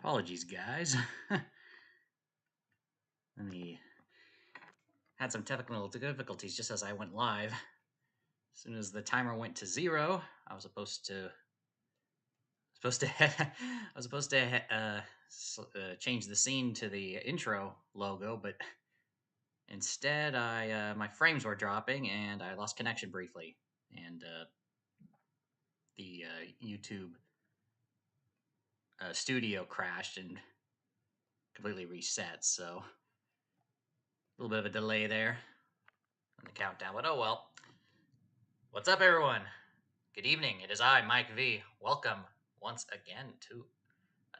Apologies, guys. Had some technical difficulties just as I went live. As soon as the timer went to 0, I was supposed to change the scene to the intro logo, but instead my frames were dropping and I lost connection briefly, and the YouTube studio crashed and completely reset. So a little bit of a delay there on the countdown, but oh well. What's up, everyone? Good evening. It is I, Mike V. Welcome once again to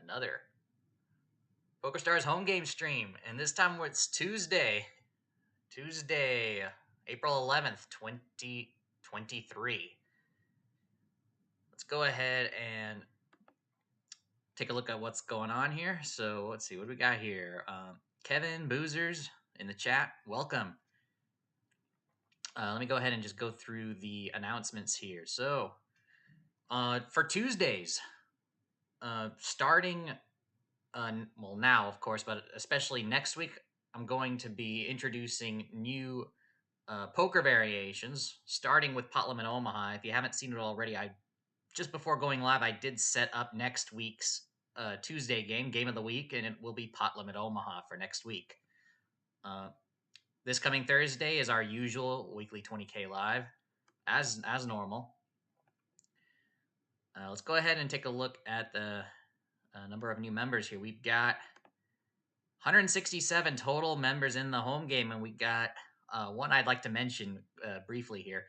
another PokerStars home game stream, and this time it's Tuesday, April 11th, 2023. Let's go ahead and take a look at what's going on here. So let's see what we got here. Kevin Boozers in the chat, welcome. Let me go ahead and just go through the announcements here. So for Tuesdays, starting well, now of course, but especially next week, I'm going to be introducing new poker variations, starting with Pot Limit Omaha. If you haven't seen it already, I just before going live, I did set up next week's Tuesday game of the week, and it will be Pot Limit Omaha for next week. This coming Thursday is our usual weekly 20K live, as normal. Let's go ahead and take a look at the number of new members here. We've got 167 total members in the home game, and we got one I'd like to mention briefly here.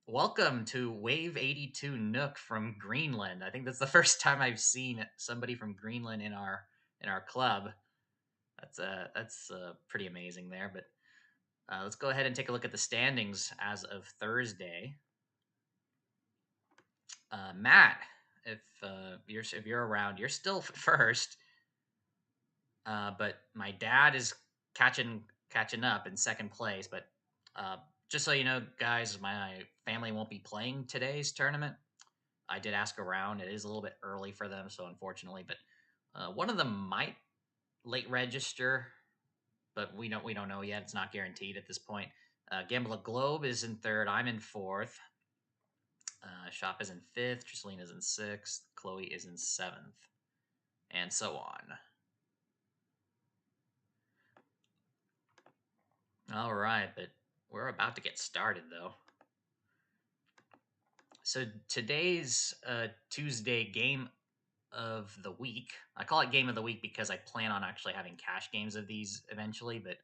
Welcome to Wave 82 Nook from Greenland. I think that's the first time I've seen somebody from Greenland in our club. That's pretty amazing there. But let's go ahead and take a look at the standings as of Thursday. Matt, if you're around, you're still first. But my dad is catching up in second place. But just so you know, guys, my family won't be playing today's tournament. I did ask around; it is a little bit early for them, so unfortunately. But one of them might late register, but we don't know yet. It's not guaranteed at this point. Gambler Globe is in third. I'm in fourth. Shop is in fifth. Trisseline is in sixth. Chloe is in seventh, and so on. All right, but we're about to get started, though. So today's Tuesday game of the week, I call it game of the week because I plan on actually having cash games of these eventually, but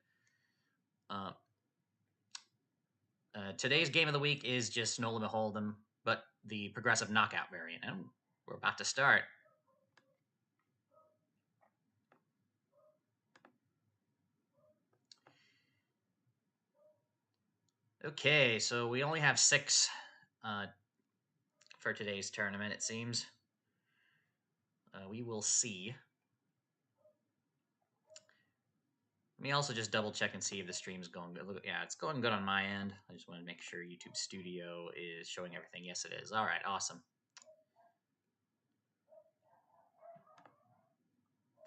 today's game of the week is just No Limit Hold'em, but the progressive knockout variant, and we're about to start. Okay, so we only have 6 for today's tournament, it seems. We will see. Let me also just double check and see if the stream's going good. Look, yeah, it's going good on my end. I just want to make sure YouTube Studio is showing everything. Yes, it is. All right, awesome.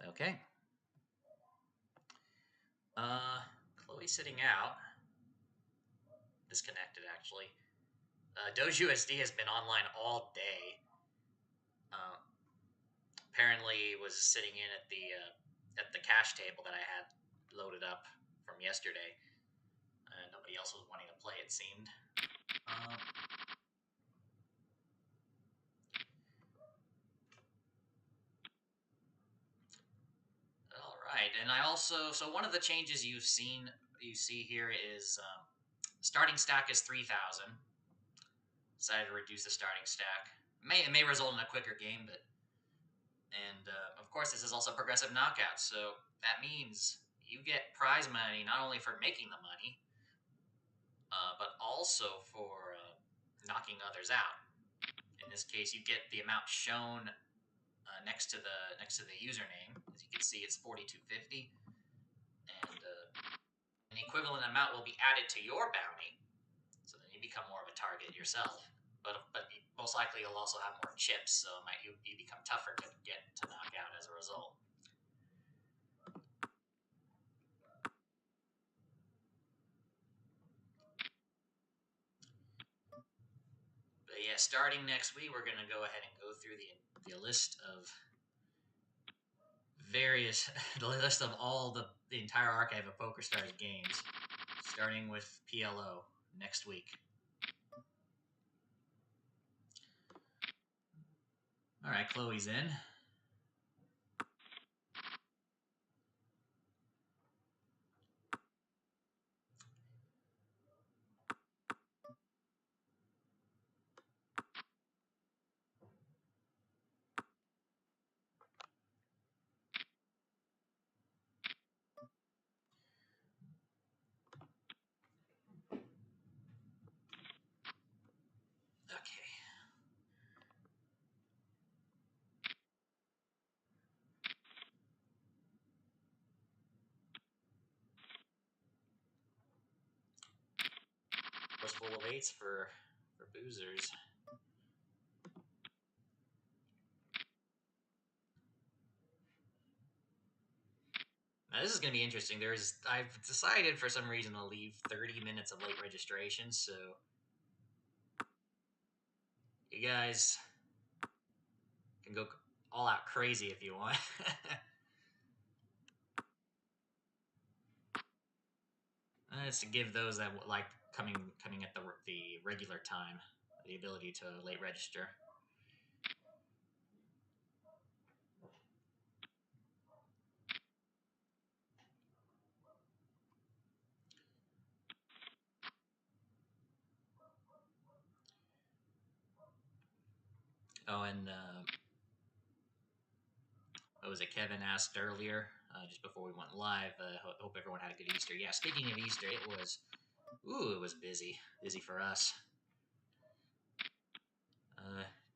Okay. Chloe's sitting out. Disconnected, actually. Doge USD has been online all day. Apparently was sitting in at the cash table that I had loaded up from yesterday. Nobody else was wanting to play, it seemed. All right, and I also, so one of the changes you see here is starting stack is 3,000. Decided to reduce the starting stack. It may result in a quicker game, but of course this is also progressive knockout, so that means you get prize money not only for making the money, but also for knocking others out. In this case, you get the amount shown next to the username. As you can see, it's 4250, and an equivalent amount will be added to your bounty, so then you become more of a target yourself. But most likely you'll also have more chips, so it might you become tougher to get to knock out as a result. But yeah, starting next week, we're gonna go ahead and go through the list of various the list of all the entire archive of PokerStars games, starting with PLO next week. All right, Chloe's in. Okay. Was full of eights for boozers. Now this is going to be interesting. I've decided for some reason to leave 30 minutes of late registration, so you guys can go all out crazy if you want. It's to give those that like coming at the regular time the ability to late register. Oh, and what was it? Kevin asked earlier, just before we went live. Hope everyone had a good Easter. Yeah, speaking of Easter, it was busy for us.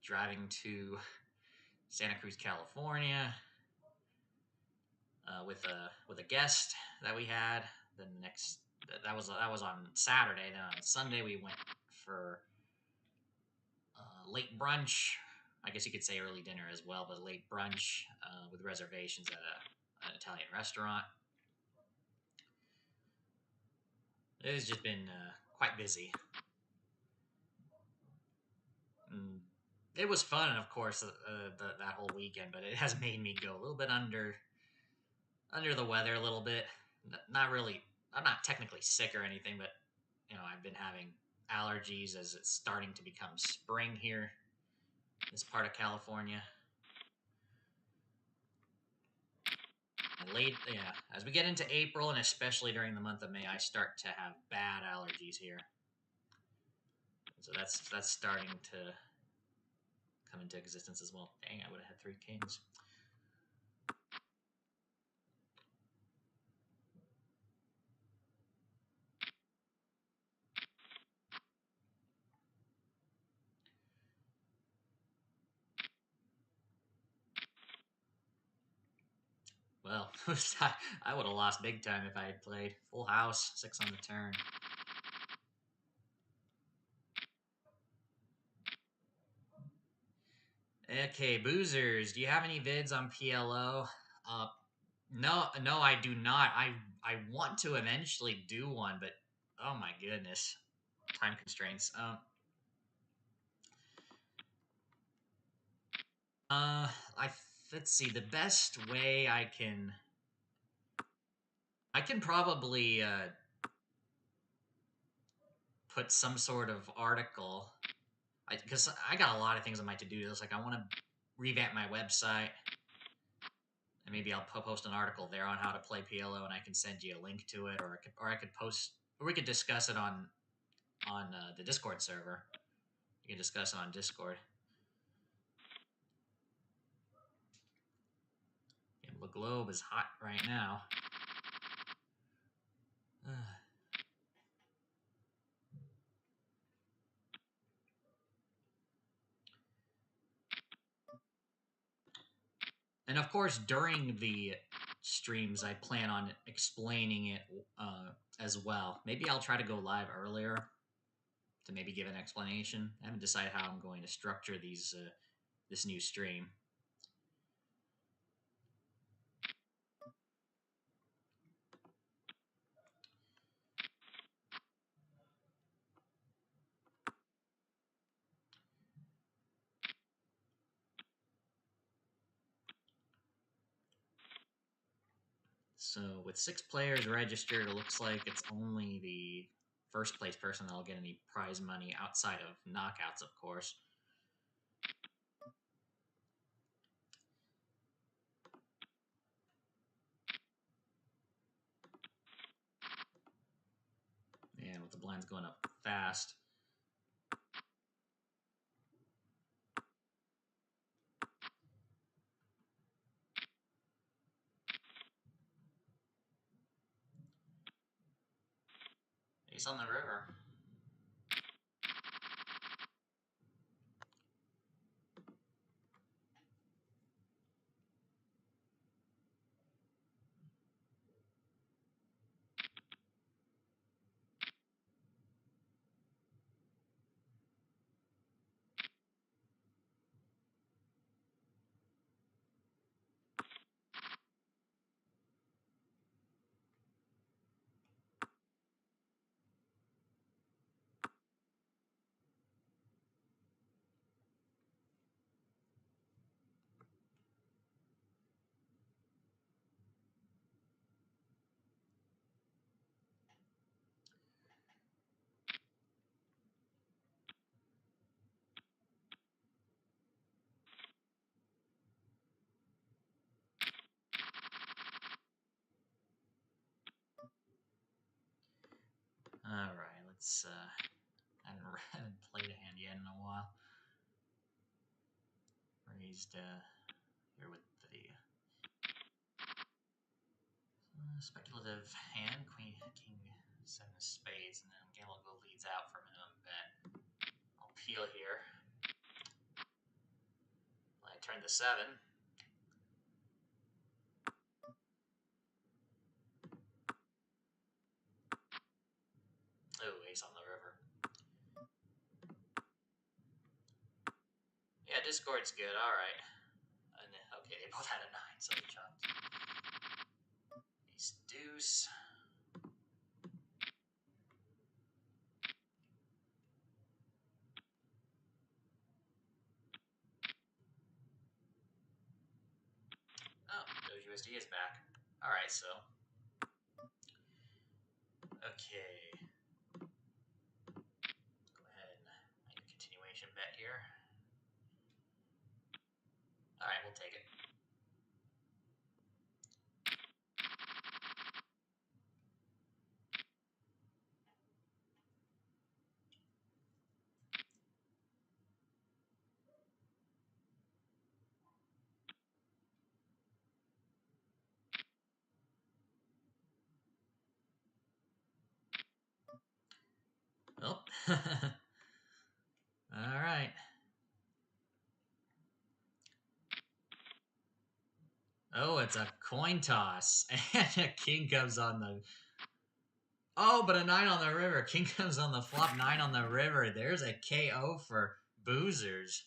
Driving to Santa Cruz, California, with a guest that we had. That was on Saturday. Then on Sunday we went for late brunch. I guess you could say early dinner as well, but late brunch with reservations at an Italian restaurant. It has just been quite busy. It was fun, of course, that whole weekend, but it has made me go a little bit under the weather a little bit. Not really. I'm not technically sick or anything, but I've been having allergies as it's starting to become spring here, this part of California. And as we get into April and especially during the month of May, I start to have bad allergies here. So that's starting to come into existence as well. Dang, I would have had 3 kings. Well, I would have lost big time if I had played full house, 6 on the turn. Okay, boozers, do you have any vids on PLO? No, I do not. I want to eventually do one, but oh my goodness, time constraints. I let's see. The best way I can probably put some sort of article, because I got a lot of things on my to-do list. Like I want to revamp my website, and maybe I'll post an article there on how to play PLO, and I can send you a link to it, or I could post, or we could discuss it on the Discord server. You can discuss it on Discord. And the globe is hot right now. And of course, during the streams, I plan on explaining it as well. Maybe I'll try to go live earlier to maybe give an explanation. I haven't decided how I'm going to structure these this new stream. So with 6 players registered, it looks like it's only the first place person that'll get any prize money outside of knockouts, of course. And with the blinds going up fast. Ace on the river. All right, let's. I haven't played a hand yet in a while. Raised here with the speculative hand, Queen, King, 7 of spades, and then Gamble go leads out for minimum bet. I'll peel here. I turn the 7. Oh, ace on the river. Yeah, Discord's good. All right. And, okay, they both had a 9, so they chopped. Ace deuce. Oh, Doge USD is back. All right, so. Okay. Go ahead and make a continuation bet here. All right, we'll take it. Oh. All right. Oh, it's a coin toss. And a king comes on the... Oh, but a 9 on the river. King comes on the flop, 9 on the river. There's a KO for Boozers.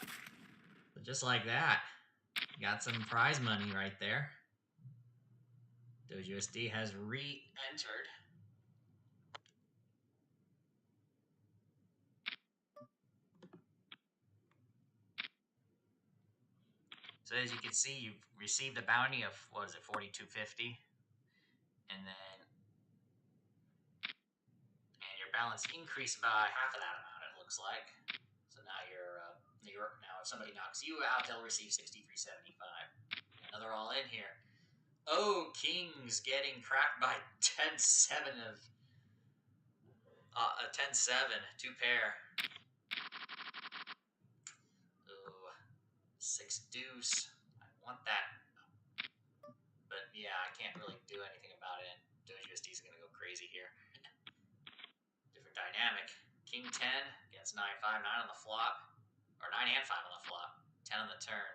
But just like that, got some prize money right there. Doge USD has re-entered. So as you can see, you've received a bounty of, what is it, $42.50? And your balance increased by half of that amount, it looks like. So now now if somebody knocks you out, they'll receive $63.75. Another all in here. Oh, King's getting cracked by 10-7 of a 10-7, 2 pair. Ooh, 6 deuce. I want that. But yeah, I can't really do anything about it, and Doge USD is gonna go crazy here. Different dynamic. King 10 against 9-5, 9 on the flop. Or 9 and 5 on the flop. 10 on the turn.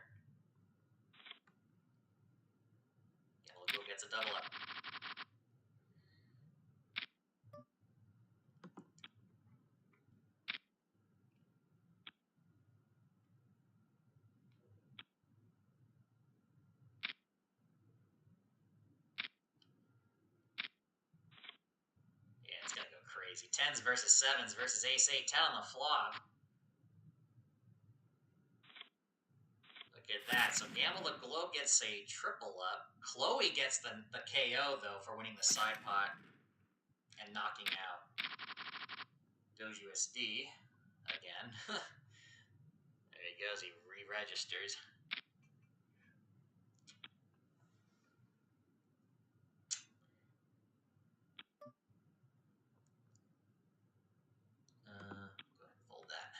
Gamble gets a double up. crazy. 10s versus 7s versus ace-8, 10 on the flop. Look at that. So Gamble the Globe gets a triple up. Chloe gets the KO, though, for winning the side pot and knocking out Doge USD again. There he goes. He re-registers. Go ahead and fold that.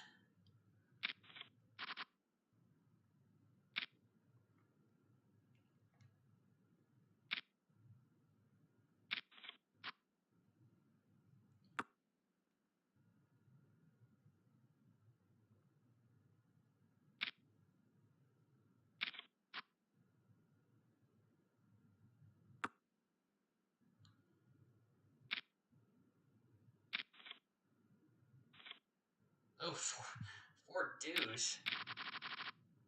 Oh, four deuce.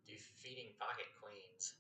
Defeating pocket queens.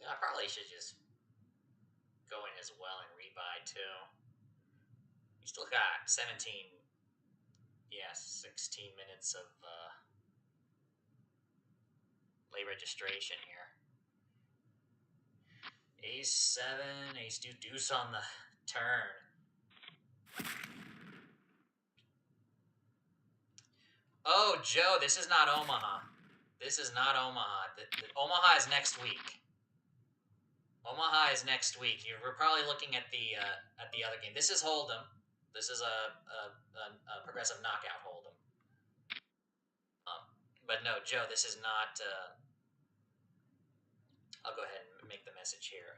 I probably should just go in as well and rebuy too. You still got 17, 16 minutes of late registration here. Ace-7, ace-deuce on the turn. Oh, Joe, this is not Omaha. This is not Omaha. Omaha is next week. Omaha is next week. We're probably looking at the other game. This is Hold'em. This is a progressive knockout Hold'em. But no, Joe, this is not. I'll go ahead and make the message here.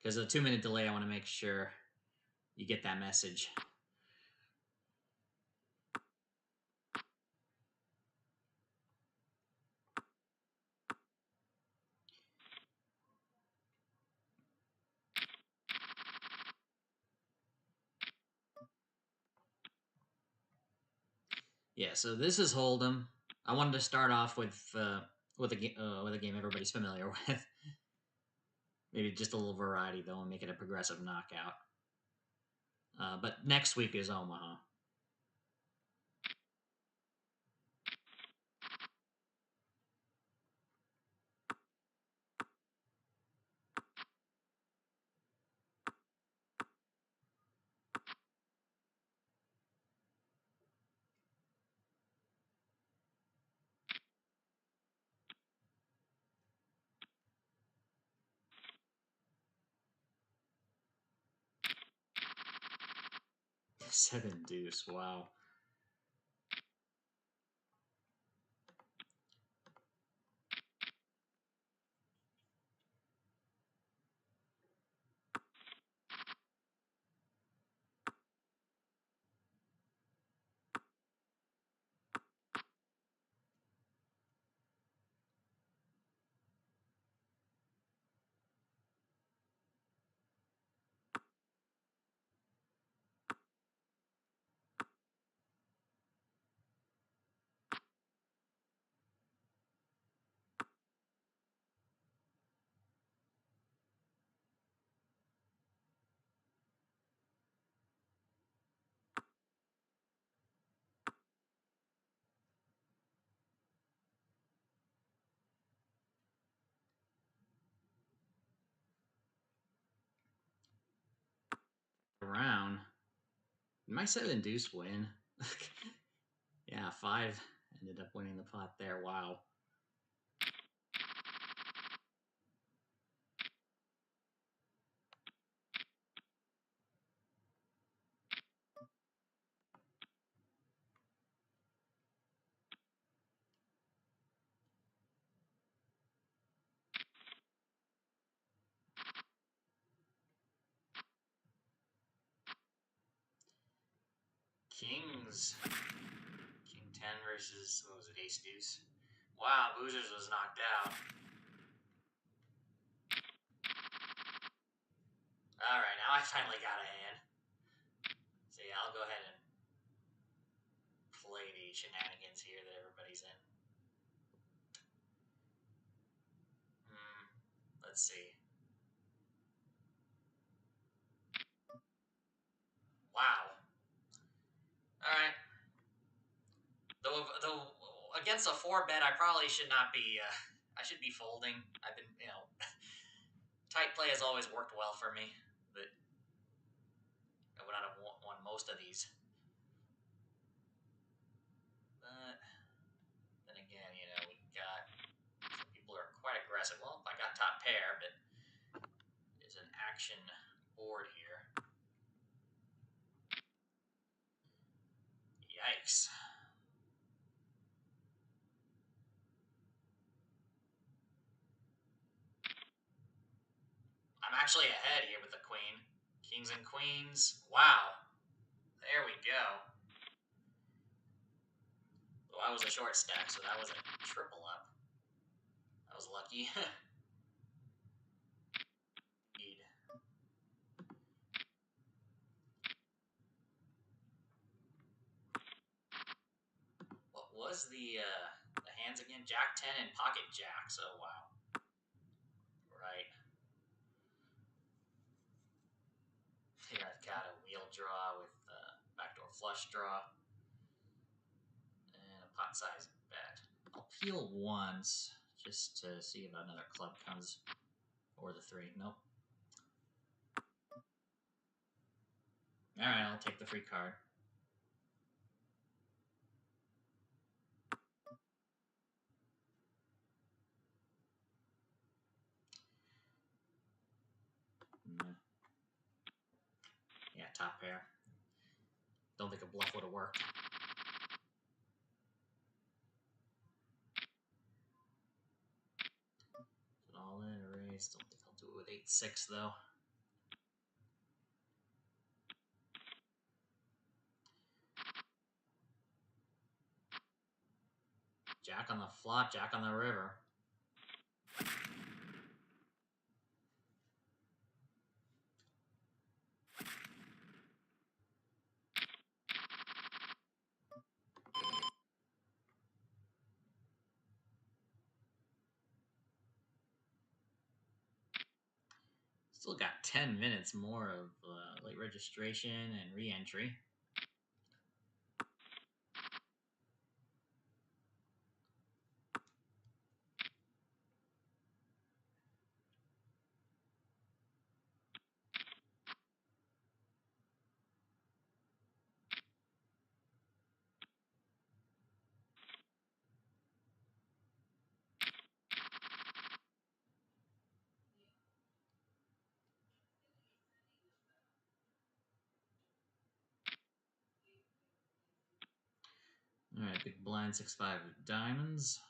Because of the 2-minute delay, I want to make sure you get that message. Yeah, so this is Hold'em. I wanted to start off with a game everybody's familiar with. Maybe just a little variety though, and make it a progressive knockout. But next week is Omaha. Seven deuce, wow. Around. My 7 deuce win. Yeah, 5 ended up winning the pot there. Wow. Kings. King 10 versus, what was it, Ace Deuce? Wow, Boozers was knocked out. Alright, now I finally got a hand. So yeah, I'll go ahead and play the shenanigans here that everybody's in. Let's see. Wow. Alright. Though against a 4-bet, I probably should not be, I should be folding. I've been, tight play has always worked well for me, but I would not have won most of these. But then again, we got some people are quite aggressive. Well, I got top pair, but there's an action board here. Yikes. I'm actually ahead here with the queen. Kings and queens. Wow. There we go. Well, I was a short stack, so that was a triple up. I was lucky. Indeed. What was the hands again? Jack 10 and pocket jacks. Oh, wow. Right. Here I've got a wheel draw with backdoor flush draw. And a pot size bet. I'll peel once just to see if another club comes. Or the 3. Nope. Alright, I'll take the free card. Yeah, top pair. Don't think a bluff would have worked. All in, erase. Don't think I'll do it with 8-6 though. Jack on the flop, Jack on the river. Still got 10 minutes more of late registration and re-entry. All right, big blind 6-5 of diamonds.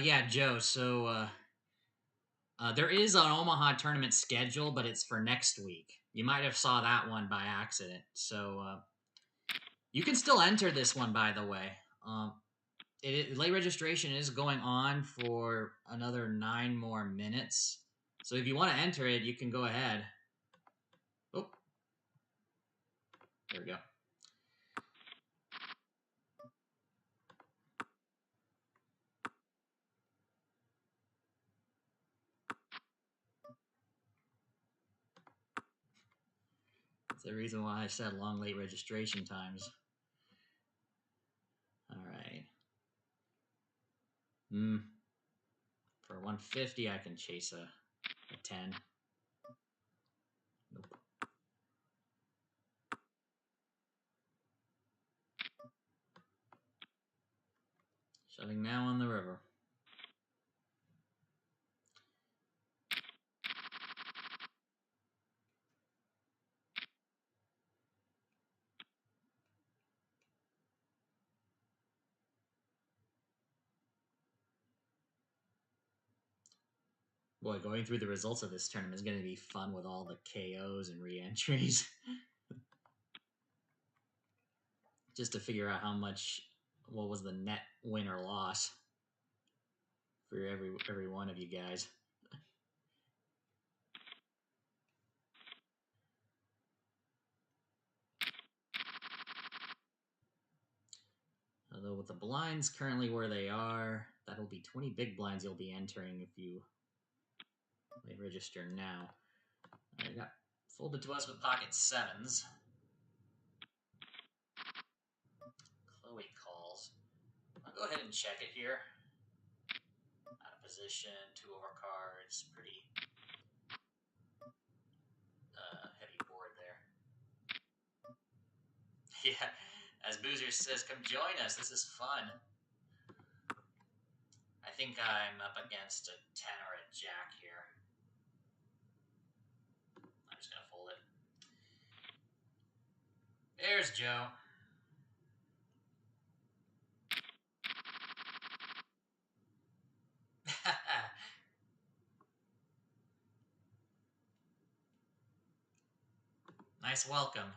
Yeah, Joe. So there is an Omaha tournament schedule, but it's for next week. You might have saw that one by accident. So you can still enter this one, by the way. Late registration is going on for another 9 more minutes. So if you want to enter it, you can go ahead. Oh, there we go. That's the reason why I said long late registration times. All right. For 150, I can chase a 10. Nope. Shoving now on the river. Boy, going through the results of this tournament is going to be fun with all the KOs and re-entries. Just to figure out how much, what was the net win or loss for every one of you guys. Although with the blinds currently where they are, that'll be 20 big blinds you'll be entering if you register now. I got folded to us with pocket sevens. Chloe calls. I'll go ahead and check it here. Out of position, 2 overcards, pretty heavy board there. Yeah, as Boozer says, come join us. This is fun. I think I'm up against a 10 or a jack here. I'm just going to fold it. There's Joe. Nice welcome.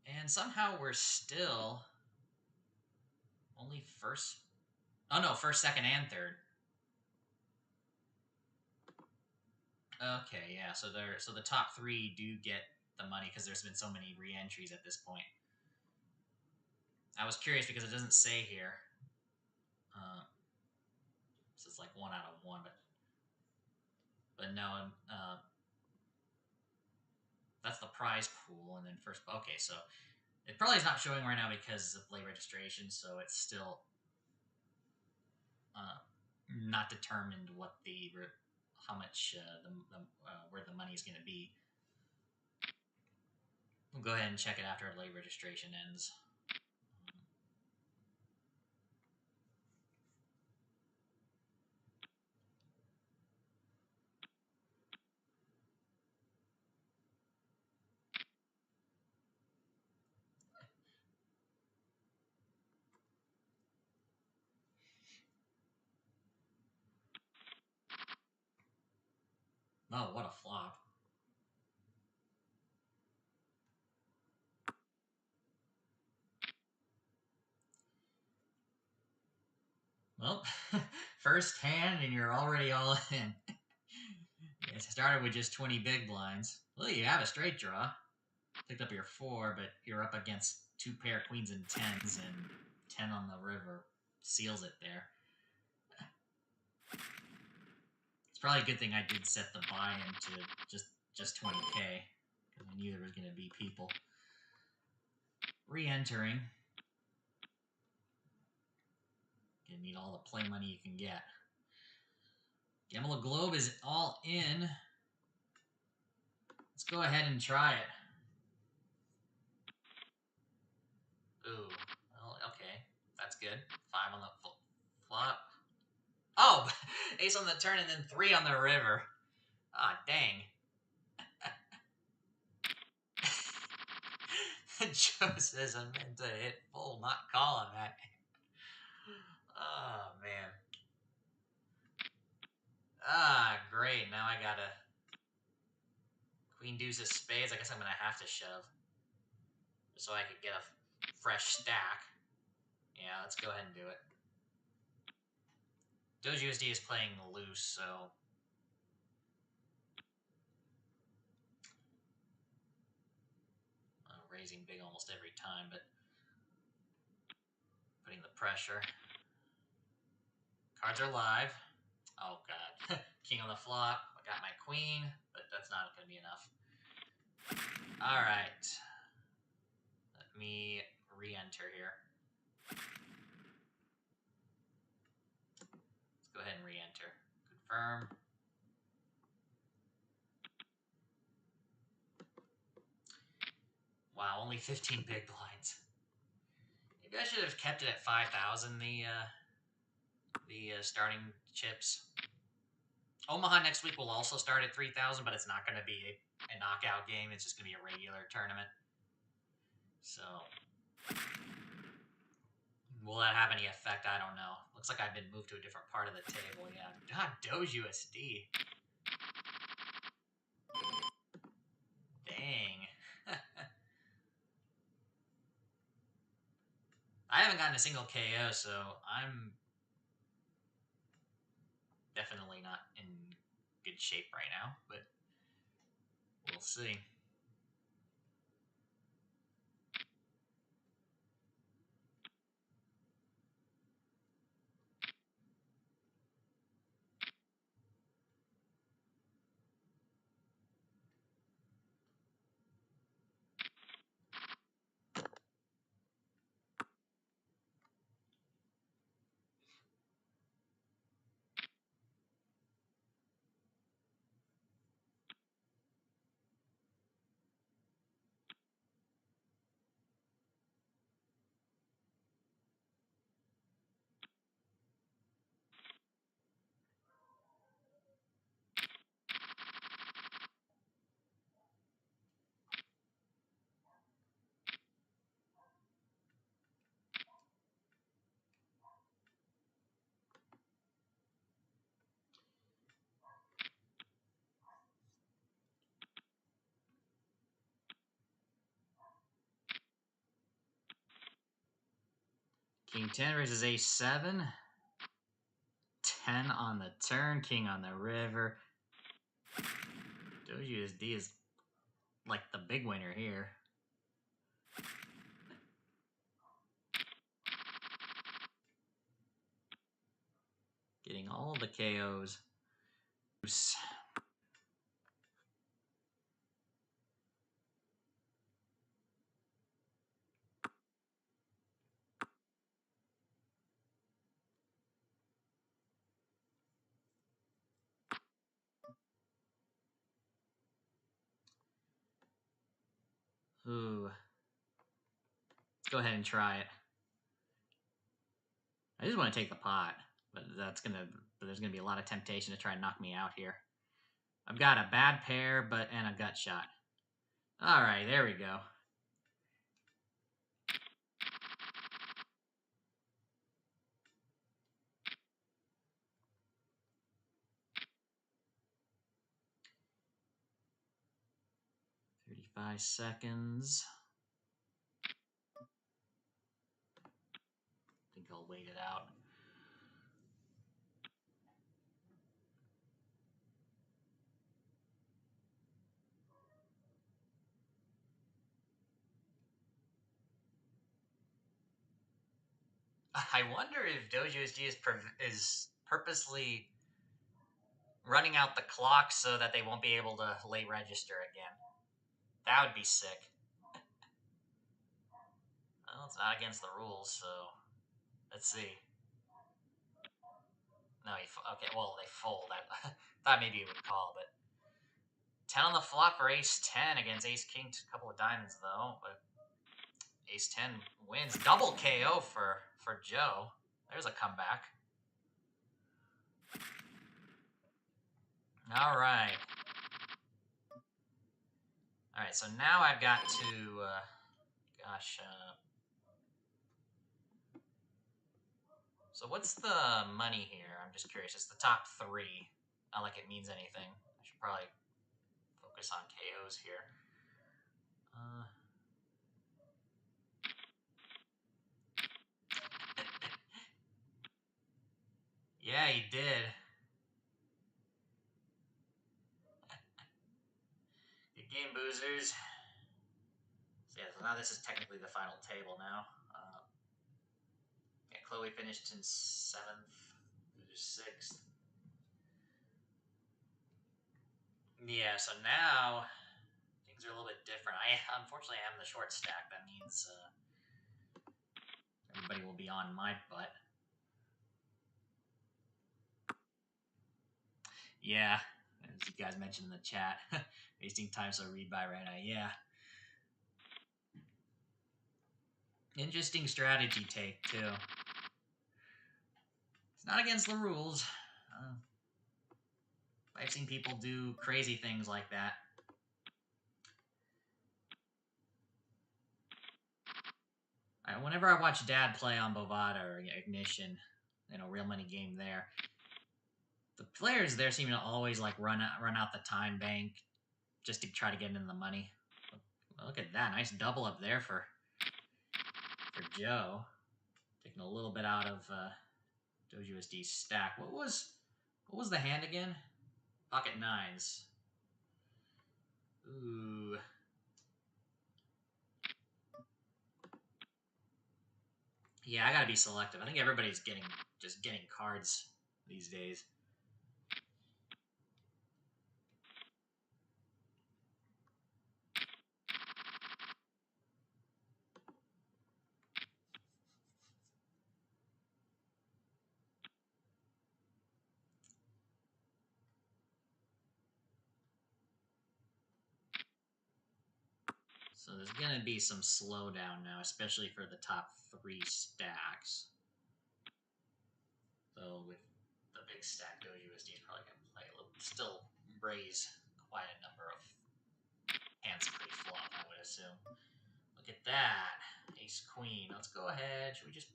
And somehow we're still only first. Oh no, first, second, and third. Okay, yeah. So the top 3 do get the money because there's been so many re-entries at this point. I was curious because it doesn't say here. So it's like 1 out of 1, but no. That's the prize pool, and then first. Okay, so it probably is not showing right now because of late registration, so it's still not determined what how much where the money is going to be. We'll go ahead and check it after late registration ends. Oh, what a flop. Well, first hand and you're already all in. It started with just 20 big blinds. Well, you have a straight draw. Picked up your 4, but you're up against 2 pair queens and 10s, and 10 on the river seals it there. It's probably a good thing I did set the buy-in to just 20K, because I knew there was going to be people re-entering. You need all the play money you can get. Gamble Globe is all in. Let's go ahead and try it. Ooh, well, okay. That's good. 5 on the flop. Oh, ace on the turn and then 3 on the river. Ah, dang. Joe says I meant to hit full, not call on that. Oh, man. Ah, great. Now I got a queen deuce of spades. I guess I'm going to have to shove so I could get a fresh stack. Yeah, let's go ahead and do it. Doge USD is playing loose, so I'm raising big almost every time, but putting the pressure. Cards are live. Oh, God. King on the flop. I got my queen, but that's not going to be enough. All right. Let me re-enter here. Let's go ahead and re-enter. Confirm. Wow, only 15 big blinds. Maybe I should have kept it at 5,000, the starting chips. Omaha next week will also start at 3,000, but it's not going to be a knockout game. It's just going to be a regular tournament. So Will that have any effect? I don't know. Looks like I've been moved to a different part of the table. Yeah. God, Doge USD. Dang. I haven't gotten a single KO, so I'm definitely not in good shape right now, but we'll see. King 10 raises ace 7. 10 on the turn, king on the river. Doge USD is like the big winner here. Getting all the KOs. Ooh. Let's go ahead and try it. I just want to take the pot, but there's gonna be a lot of temptation to try and knock me out here. I've got a bad pair, and a gut shot. All right, there we go. "35 seconds. I think I'll wait it out. I wonder if Doge USD is purposely running out the clock so that they won't be able to late register again. That would be sick. Well, it's not against the rules, so let's see. No, okay. Well, they fold. I thought maybe he would call, but 10 on the flop for ace 10 against ace king. A couple of diamonds though, but ace 10 wins. Double KO for Joe. There's a comeback. All right. All right. So now I've got to, So what's the money here? I'm just curious. It's the top 3. Not like it means anything. I should probably focus on KOs here. Yeah, he did. Good game, boozers. So yeah, so now this is technically the final table now. Yeah, Chloe finished in 7th, Boozers 6th. Yeah, so now things are a little bit different. Unfortunately I am the short stack. That means everybody will be on my butt. Yeah, as you guys mentioned in the chat, wasting time so read by right now. Yeah. Interesting strategy take, too. It's not against the rules. I've seen people do crazy things like that. whenever I watch Dad play on Bovada or Ignition, real money game there, the players there seem to always like run out the time bank just to try to get into the money. Look at that, nice double up there for Joe, taking a little bit out of Doge USD's stack. What was the hand again? Pocket nines. Ooh. Yeah, I gotta be selective. I think everybody's just getting cards these days. So there's going to be some slowdown now, especially for the top 3 stacks. So with the big stack, Doge USD is probably going to play a little, still raise quite a number of hands pre-flop, I would assume. Look at that. Ace Queen. Let's go ahead. Should we just...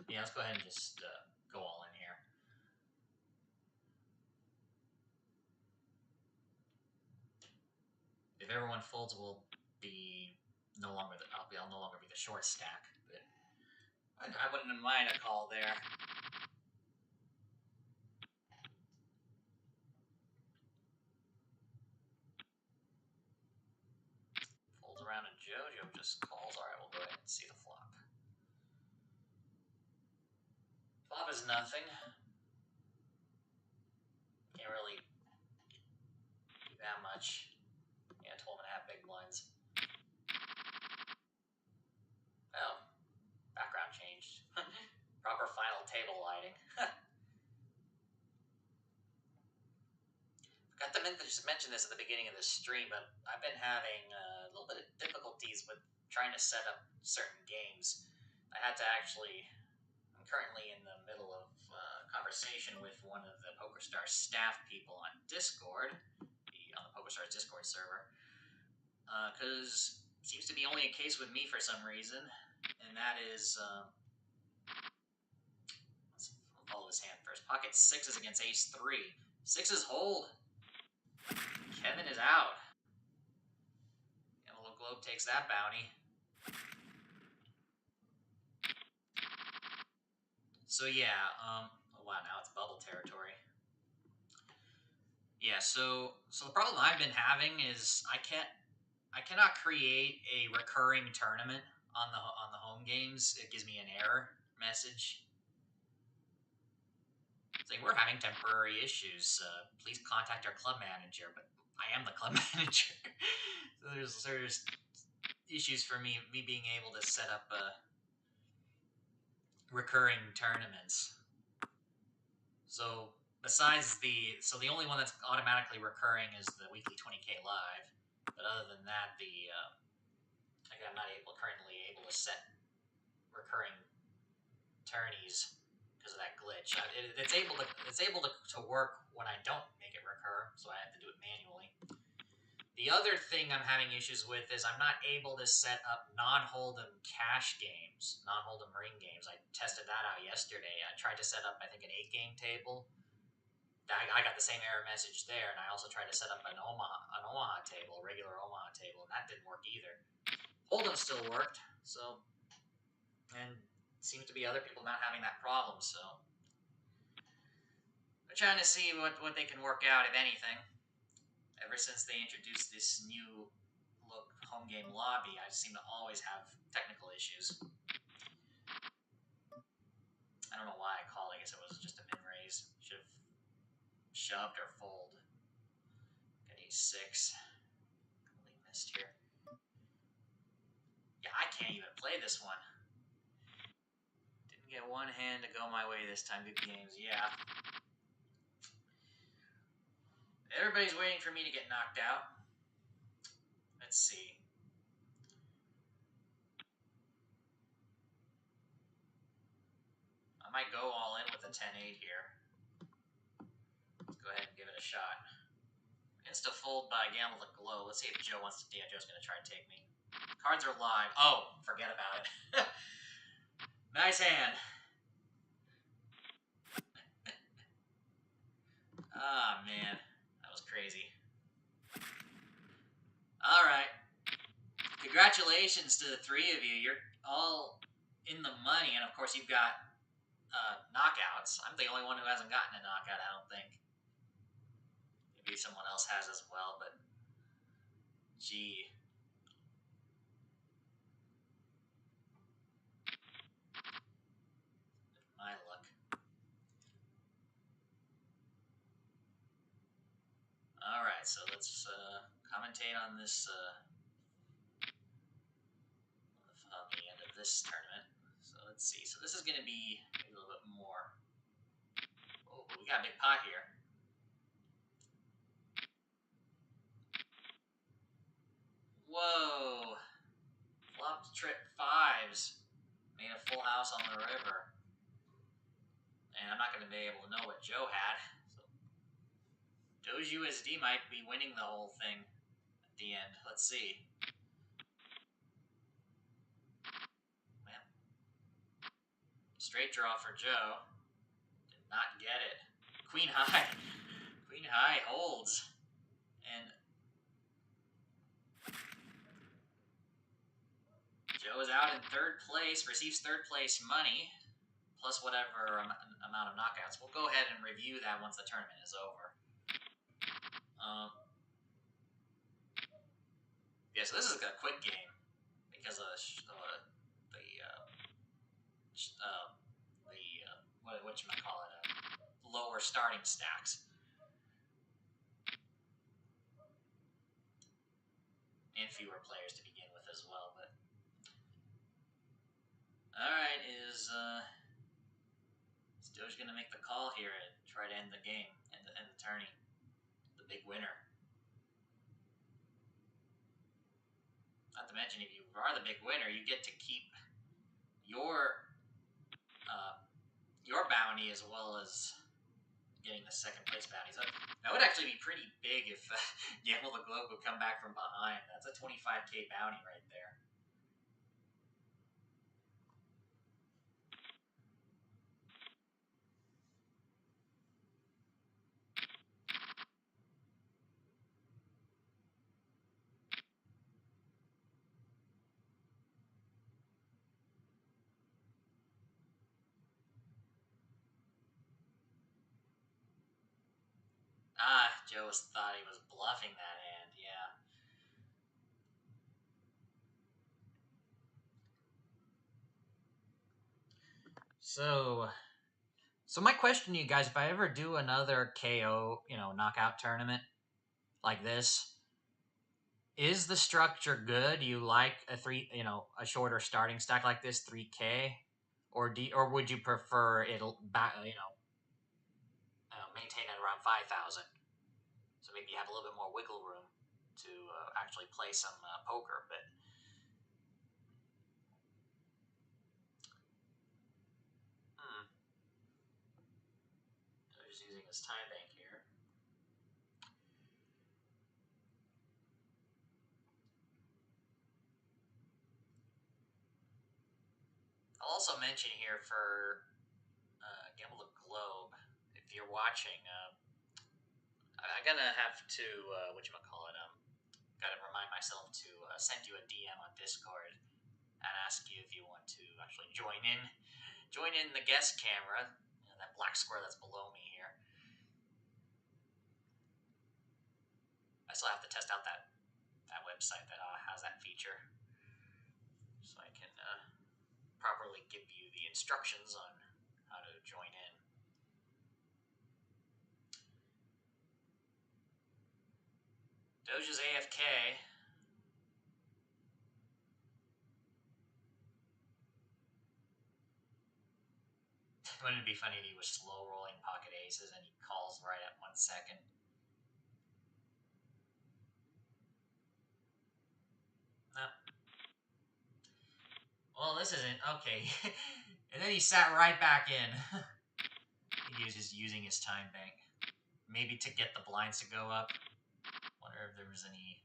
Yeah, let's go ahead and just go all in here. If everyone folds, we'll be no longer I'll no longer be the short stack, but I wouldn't mind a call there. Folds around and JoJo just calls. All right, we'll go ahead and see the flop. Flop is nothing. Can't really do that much. Yeah, 12.5 big blinds. Oh, background changed. Proper final table lighting. Forgot to mention this at the beginning of the stream, but I've been having a little bit of difficulties with trying to set up certain games. I had to actually... I'm currently in the middle of a conversation with one of the PokerStars staff people on Discord, on the PokerStars Discord server, because it seems to be only a case with me for some reason, and that is... let's follow this hand first. Pocket 6s against ace 3. 6s hold. Kevin is out. Yellow Globe takes that bounty. So yeah, oh wow, now it's bubble territory. Yeah, so the problem I've been having is I cannot create a recurring tournament on the home games. It gives me an error message. It's like, we're having temporary issues. Please contact our club manager, but I am the club manager. So there's issues for me being able to set up recurring tournaments. So the only one that's automatically recurring is the weekly 20K live. But other than that, I'm not currently able to set recurring tourneys because of that glitch. It's able to work when I don't make it recur, so I have to do it manually. The other thing I'm having issues with is I'm not able to set up non-hold'em cash games, non-hold'em ring games. I tested that out yesterday. I tried to set up, I think, an 8-game table. I got the same error message there, and I also tried to set up an Omaha table, a regular Omaha table, and that didn't work either. Hold'em still worked, so, and it seems to be other people not having that problem, so they're trying to see what they can work out, if anything. Ever since they introduced this new look home game lobby, I seem to always have technical issues. I don't know why I called. I guess it was just a min raise. Should have shoved or fold. Got ace 6. Completely missed here. Yeah, I can't even play this one. Didn't get one hand to go my way this time. Good games, yeah. Everybody's waiting for me to get knocked out. Let's see. I might go all in with a 10-8 here. Let's go ahead and give it a shot. Insta fold by Gamble the Glow. Let's see if Joe wants to. Yeah, Joe's going to try and take me. Cards are live. Oh, forget about it. Nice hand. Ah, man. That was crazy. All right. Congratulations to the three of you. You're all in the money, and of course you've got knockouts. I'm the only one who hasn't gotten a knockout, I don't think. Maybe someone else has as well, but gee. My luck. Alright, so let's commentate on this on the end of this tournament. So let's see. So this is going to be a little bit more. Oh, we got a big pot here. Whoa. Flopped trip fives. Made a full house on the river. And I'm not going to be able to know what Joe had. So Doge USD might be winning the whole thing at the end. Let's see. Well, straight draw for Joe. Did not get it. Queen high. Queen high holds. And Joe is out in third place, receives third place money, plus whatever amount of knockouts. We'll go ahead and review that once the tournament is over. Yeah, so this is a quick game because of lower starting stacks. And fewer players to begin with as well, but alright, is Doge gonna make the call here and try to end the game, end the tourney? The big winner. Not to mention, if you are the big winner, you get to keep your bounty as well as getting the second place bounty. So that would actually be pretty big if Gamble the Globe would come back from behind. That's a 25k bounty right there. Ah, Joe thought he was bluffing that hand, yeah. So my question to you guys, if I ever do another KO, knockout tournament like this, is the structure good? Do you like a shorter starting stack like this, 3K? Or would you prefer it'll maintain at around 5,000? So maybe you have a little bit more wiggle room to actually play some poker, but he's using his time bank here. I'll also mention here for Gamble the Globe, if you're watching, I'm gonna have to gotta remind myself to send you a DM on Discord and ask you if you want to actually join in the guest camera, that black square that's below me here. I still have to test out that website that has that feature, so I can properly give you the instructions on how to join in. Doge is AFK. Wouldn't it be funny if he was slow rolling pocket aces and he calls right at 1 second? No. Well, this isn't okay. And then he sat right back in. He was just using his time bank, maybe to get the blinds to go up. Wonder if there was any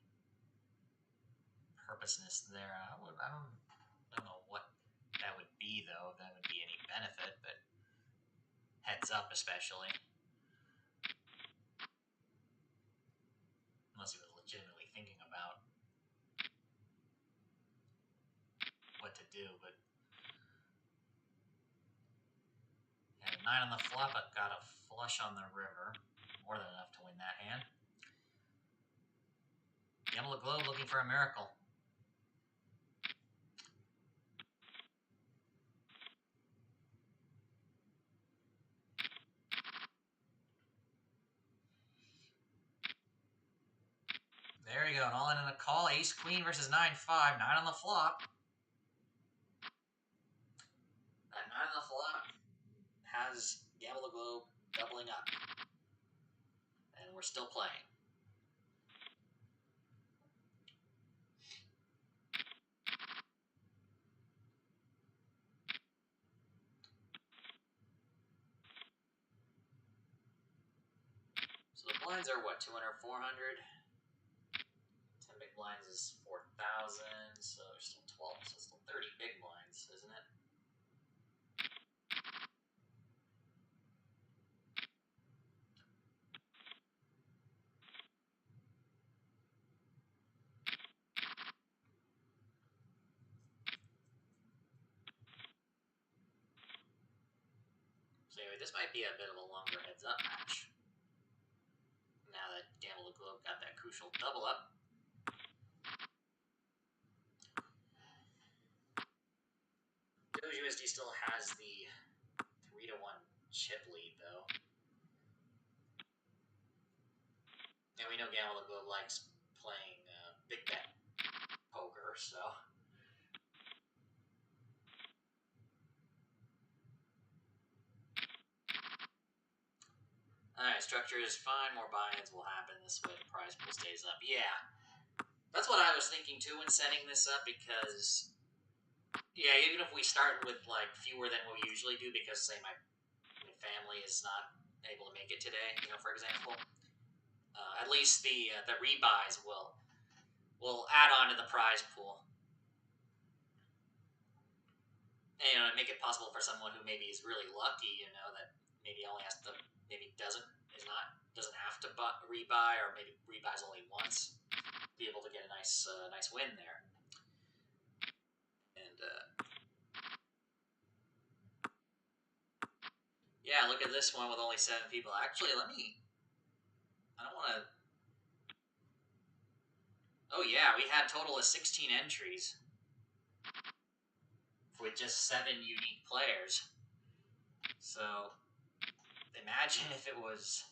purposeness there. I don't know what that would be. be, though, if that would be any benefit, but heads up especially. Unless he was legitimately thinking about what to do, but... And 9 on the flop, but got a flush on the river. More than enough to win that hand. Gamble the Globe looking for a miracle. There you go, an all-in and a call. Ace-Queen versus 9-5. 9 on the flop. That 9 on the flop has Gamble the Globe doubling up. And we're still playing. So the blinds are what, 200, 400? 10 big blinds is 4,000, so there's still 12, so it's still 30 big blinds, isn't it? So anyway, this might be a bit of a longer heads-up match. Now that Gamble the Globe got that crucial double up. Doge USD still has the 3-1 chip lead, though. And we know Gamble the Globe likes playing big bet poker, so... Alright, structure is fine. More buy-ins will happen this way. The prize pool stays up. Yeah. That's what I was thinking, too, when setting this up, because... Yeah, even if we start with, like, fewer than we usually do, because, say, my family is not able to make it today, you know, for example, at least the rebuys will add on to the prize pool. And, you know, make it possible for someone who maybe is really lucky, you know, that maybe only has to, maybe doesn't have to rebuy, or maybe rebuys only once, be able to get a nice win there. And yeah, look at this one with only 7 people. Actually, I don't want to. Oh yeah, we had a total of 16 entries with just 7 unique players. So imagine if it was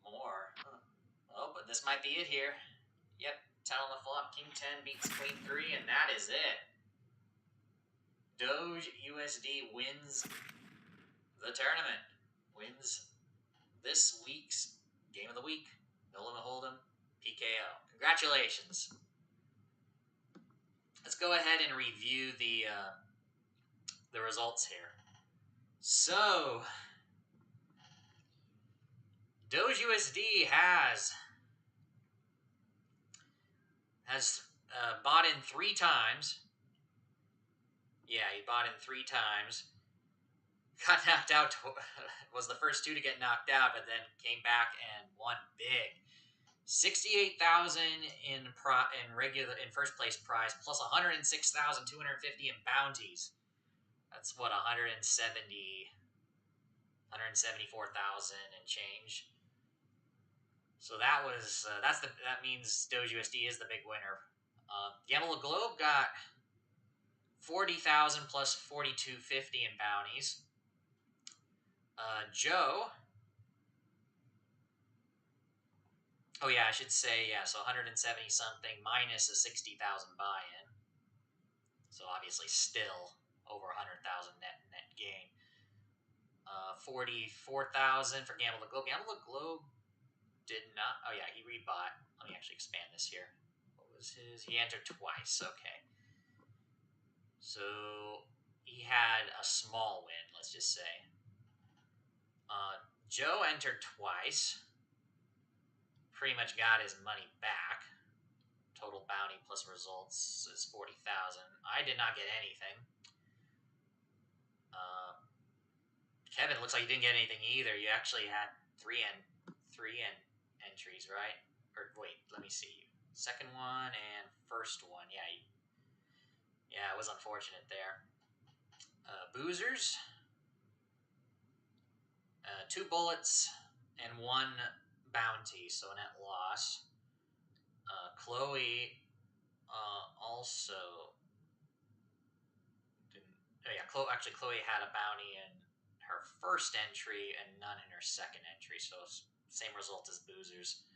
more. Oh, but this might be it here. Yep, 10 on the flop. King 10 beats Queen 3, and that is it. Doge USD wins the tournament. Wins this week's Game of the Week. No Limit Hold'em PKO. Congratulations. Let's go ahead and review the results here. So, Doge USD has bought in 3 times. Yeah, he bought in 3 times. Got knocked out. Was the first 2 to get knocked out, but then came back and won big. 68,000 in first place prize, plus 106,250 in bounties. That's what 174,000 and change. So that was that means Doge USD is the big winner. Gamble the Globe got 40,000 plus 4250 in bounties. Joe. Oh yeah, I should say yeah. So 170 something minus a 60,000 buy-in. So obviously still over 100,000 net gain. 44,000 for Gamble the Globe. Gamble the Globe did not. Oh yeah, he rebought. Let me actually expand this here. What was his? He entered twice. Okay. So he had a small win. Let's just say. Joe entered twice. Pretty much got his money back. Total bounty plus results is 40,000. I did not get anything. Kevin, looks like you didn't get anything either. You actually had three entries, right? Or wait, let me see. Second one and first one. Yeah, yeah, it was unfortunate there. Boozers, 2 bullets and 1 bounty, so a net loss. Chloe also didn't. Oh yeah, Chloe had a bounty in her first entry and none in her second entry, so same result as Boozers.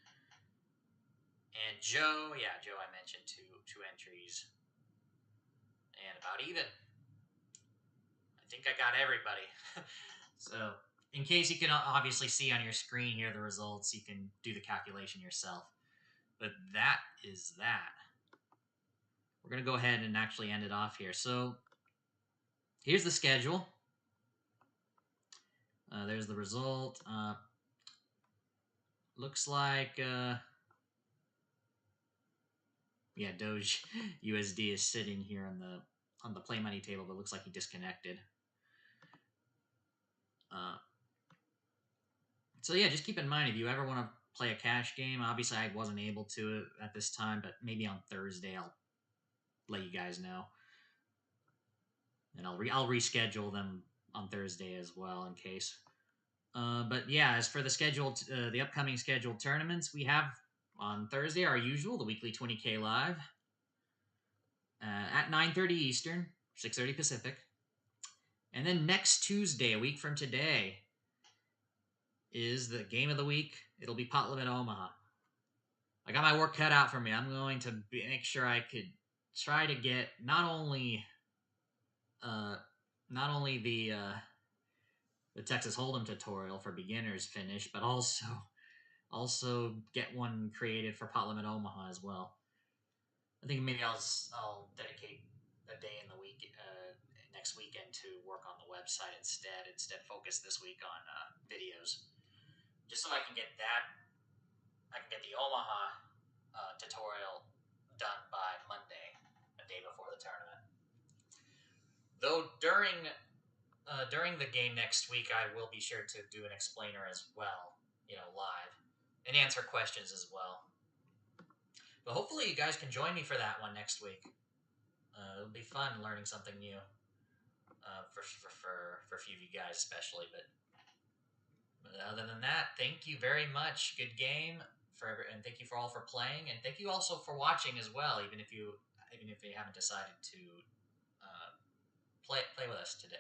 And Joe, yeah, Joe, I mentioned two entries and about even. I think I got everybody. So, in case you can obviously see on your screen here the results, you can do the calculation yourself. But that is that. We're going to go ahead and actually end it off here. So, here's the schedule. There's the result. Looks like, yeah, Doge USD is sitting here on the play money table, but looks like he disconnected. So yeah, just keep in mind if you ever want to play a cash game. Obviously, I wasn't able to at this time, but maybe on Thursday I'll let you guys know, and I'll reschedule them on Thursday as well in case. But yeah, as for the upcoming scheduled tournaments, we have on Thursday our usual, the weekly 20K live at 9:30 Eastern, 6:30 Pacific, and then next Tuesday, a week from today, is the game of the week. It'll be Pot Limit Omaha. I got my work cut out for me. I'm going to make sure I could try to get not only the Texas Hold'em tutorial for beginners finished, but also get one created for Pot Limit Omaha as well. I think maybe I'll dedicate a day in the week next weekend to work on the website instead focus this week on videos, just so I can get the Omaha tutorial done by Monday, a day before the tournament. Though during the game next week, I will be sure to do an explainer as well, live, and answer questions as well. But hopefully you guys can join me for that one next week. It'll be fun learning something new for a few of you guys especially. But other than that, thank you very much. Good game and thank you for all for playing, and thank you also for watching as well. Even if you haven't decided to play with us today.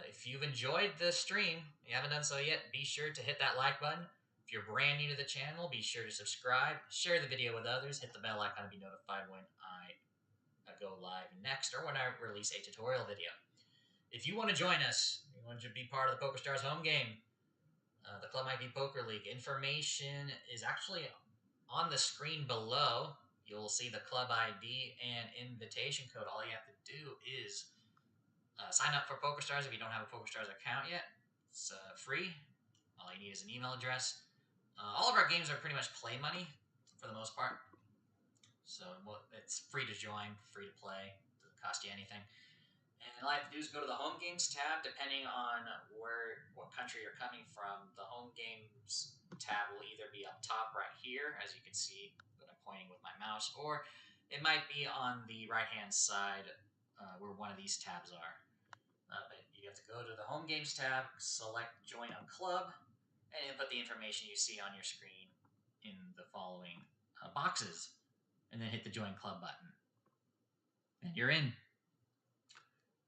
If you've enjoyed the stream, you haven't done so yet, be sure to hit that like button. If you're brand new to the channel, be sure to subscribe, share the video with others, hit the bell icon to be notified when I go live next or when I release a tutorial video. If you want to join us, you want to be part of the PokerStars home game, the Club ID Poker League, information is actually on the screen below. You'll see the club ID and invitation code. All you have to do is sign up for PokerStars if you don't have a PokerStars account yet. It's free. All you need is an email address. All of our games are pretty much play money for the most part. So it's free to join, free to play. Doesn't cost you anything. And all you have to do is go to the home games tab. Depending on what country you're coming from, the home games tab will either be up top right here, as you can see when I'm pointing with my mouse, or it might be on the right-hand side where one of these tabs are. But you have to go to the home games tab, select join a club, and input the information you see on your screen in the following boxes, and then hit the join club button. And you're in.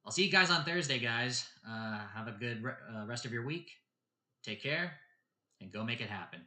I'll see you guys on Thursday, guys. Have a good rest of your week. Take care, and go make it happen.